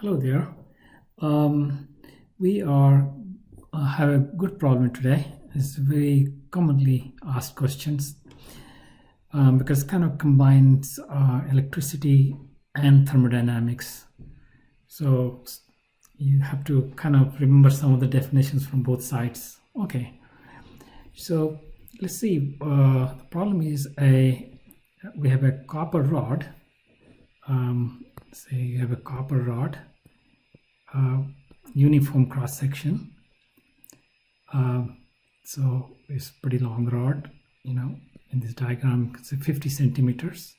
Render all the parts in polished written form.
Hello there. Um, we are have a good problem today. It's very commonly asked questions because it kind of combines electricity and thermodynamics. So you have to kind of remember some of the definitions from both sides. Okay. So let's see. The problem is we have a copper rod. Say you have a copper rod, uniform cross section. So it's pretty long rod, in this diagram it's 50 centimeters.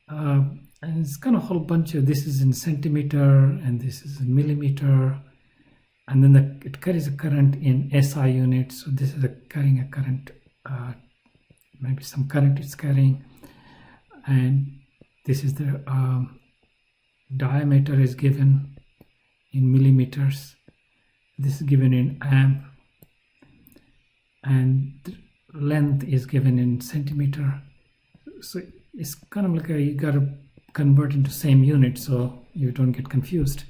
And it's kind of a whole bunch of, this is in centimeter and this is in millimeter. And then it carries a current in SI units. So this is carrying a current, maybe some current it's carrying. And this is the diameter is given in millimeters. This is given in amp. And the length is given in centimeter. So it's kind of like you got to convert into same unit so you don't get confused.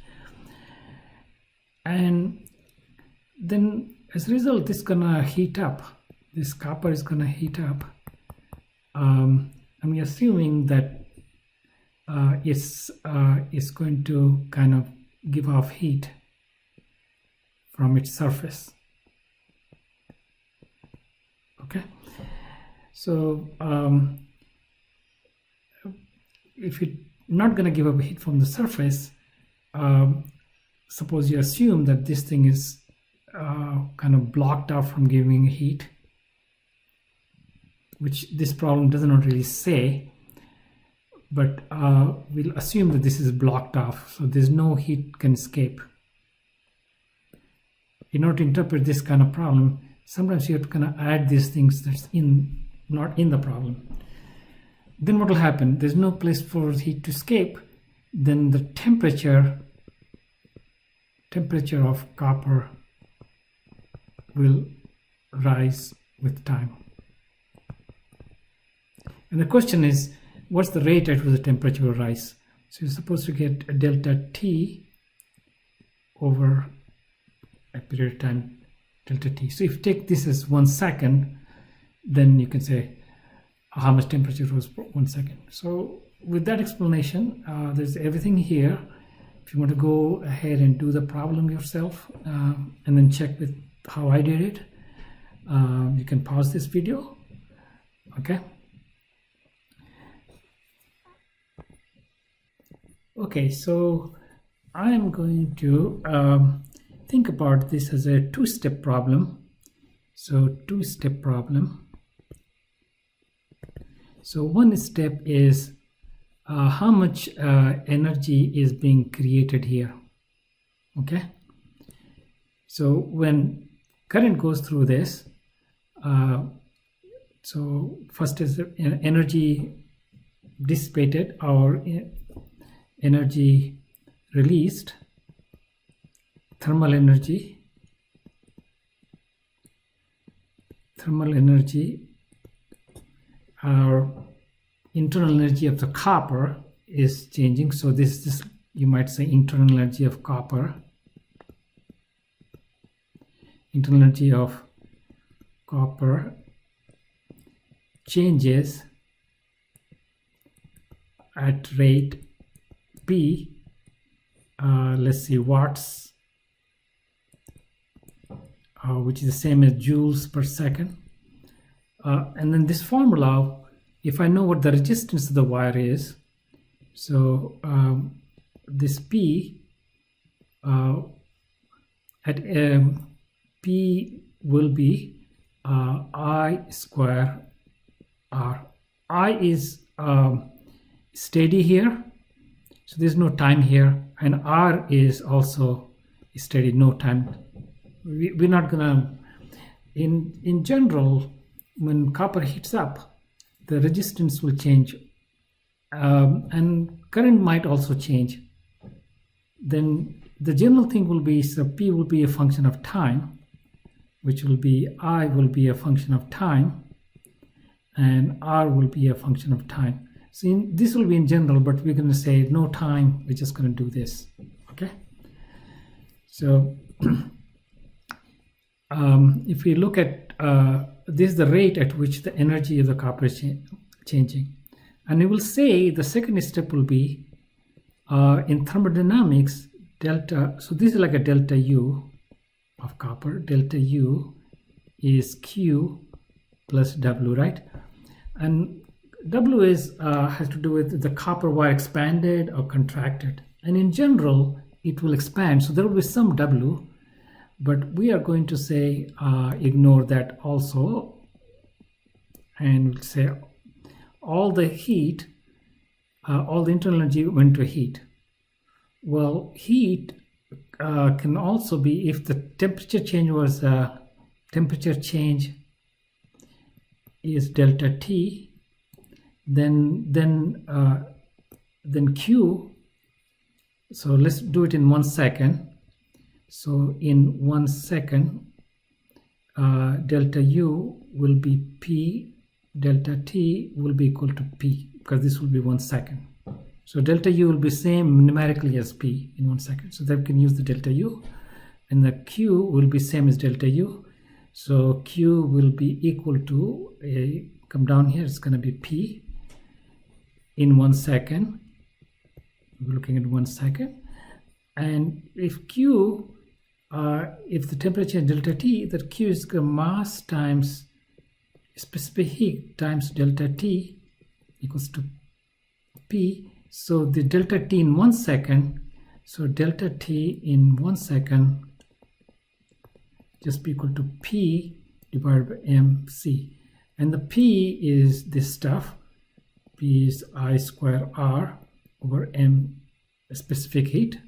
And then as a result, this is gonna heat up. This copper is gonna heat up. I'm assuming that it's going to kind of give off heat from its surface. Okay, so if it's not going to give up heat from the surface, suppose you assume that this thing is kind of blocked off from giving heat, which this problem does not really say, but we'll assume that this is blocked off, so there's no heat can escape. In order to interpret this kind of problem, sometimes you have to kind of add these things that's not in the problem. Then what will happen? There's no place for heat to escape. Then the temperature of copper will rise with time. And the question is, what's the rate at which the temperature will rise? So you're supposed to get a delta T over a period of time, delta T. So if you take this as 1 second, then you can say how much temperature rose for 1 second. So with that explanation, there's everything here. If you want to go ahead and do the problem yourself and then check with how I did it, you can pause this video. Okay. Okay, so I'm going to think about this as a two-step problem. So two-step problem. So one step is how much energy is being created here. Okay. So when current goes through this, so first is energy dissipated or energy released, thermal energy, our internal energy of the copper is changing. So this you might say internal energy of copper. Internal energy of copper changes at rate P, let's see, watts, which is the same as joules per second. And then this formula, if I know what the resistance of the wire is, so this P at P will be I square R. I is steady here, so there's no time here, and R is also steady, no time. We're not gonna, in general, when copper heats up, the resistance will change, and current might also change. Then the general thing will be, so P will be a function of time, which will be I will be a function of time, and R will be a function of time. So this will be in general, but we're going to say no time, we're just going to do this. Okay, so if we look at this is the rate at which the energy of the copper is changing, and you will say the second step will be in thermodynamics delta. So this is like a delta U of copper. Delta U is Q plus W, right? And W is has to do with the copper wire expanded or contracted, and in general it will expand, so there will be some W, but we are going to say ignore that also, and we'll say all the heat, all the internal energy went to heat. Well, heat can also be, if the temperature change was temperature change is delta T, then Q. So let's do it in 1 second. So in 1 second, delta U will be P, delta T will be equal to P, because this will be 1 second. So delta U will be same numerically as P in 1 second. So that we can use the delta U, and the Q will be same as delta U. So Q will be equal to, come down here, it's going to be P in 1 second. We're looking at 1 second. And if Q, if the temperature is delta T, that Q is mass times specific heat times delta T equals to P. So the delta T in 1 second, so delta T in 1 second just be equal to P divided by MC. And the P is this stuff. P is I square R over M specific heat.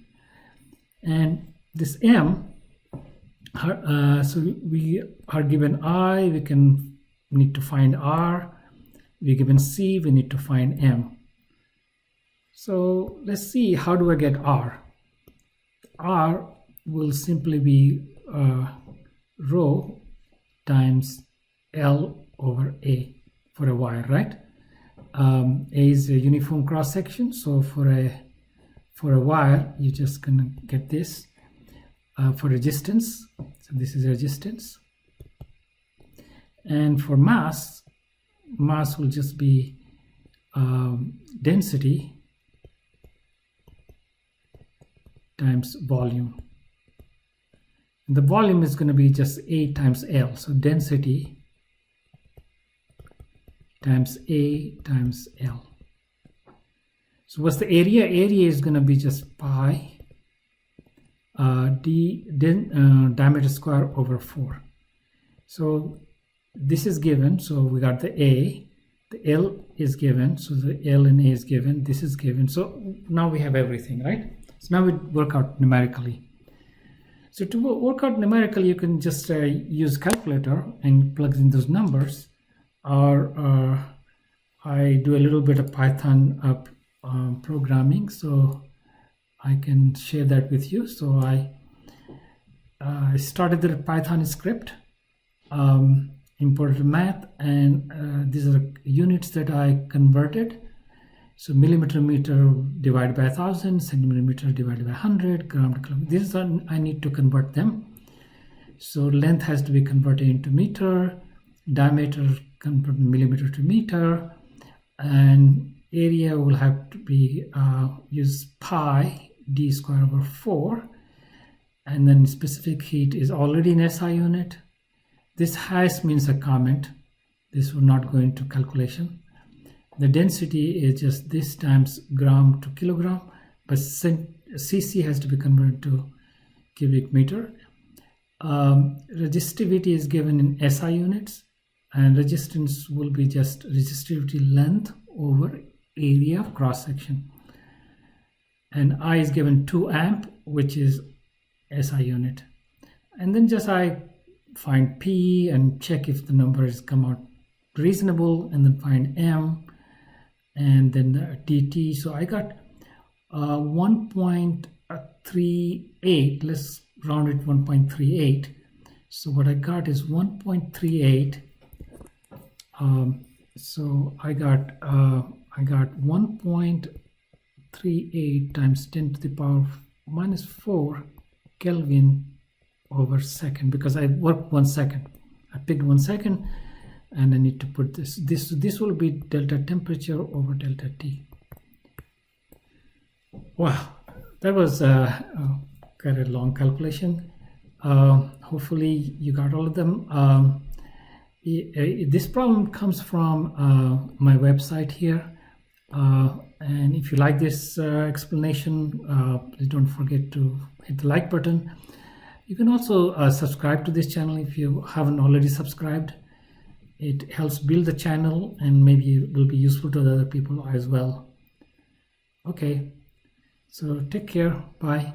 And this M, so we are given I, we need to find R. We're given C, we need to find M. So let's see, how do I get R? R will simply be rho times L over A for a wire, right? A is a uniform cross section, so for a wire you're just gonna get this. For resistance, so this is resistance, and for mass will just be density times volume. And the volume is going to be just A times L, so density times A times L. So what's the area? Area is going to be just pi diameter square over 4. So this is given, so we got the A, the L is given, so the L and A is given, this is given. So now we have everything, right? So now we work out numerically. So to work out numerically, you can just use calculator and plug in those numbers, or I do a little bit of Python programming, so I can share that with you. So I started the Python script, imported math, and these are units that I converted. So millimeter meter divided by 1,000, centimeter divided by 100, gram to kilometer. These are, I need to convert them. So length has to be converted into meter, diameter converted millimeter to meter, and area will have to be use pi d square over 4, and then specific heat is already in SI unit. This hash means a comment. This will not go into calculation. The density is just this times gram to kilogram, but cc has to be converted to cubic meter. Resistivity is given in SI units, and resistance will be just resistivity length over area of cross section. And I is given 2 amp, which is SI unit. And then just I find P and check if the numbers come out reasonable, and then find M, and then the dt. So I got 1.38. Let's round it 1.38. So what I got is 1.38. So I got 1.38 times 10 to the power minus 4 Kelvin over second, because I worked 1 second. I picked 1 second, and I need to put this will be delta temperature over delta T. Wow, that was quite a long calculation. Hopefully you got all of them. This problem comes from my website here, and if you like this explanation, please don't forget to hit the like button. You can also subscribe to this channel if you haven't already subscribed. It helps build the channel, and maybe it will be useful to other people as well. Okay, so take care. Bye.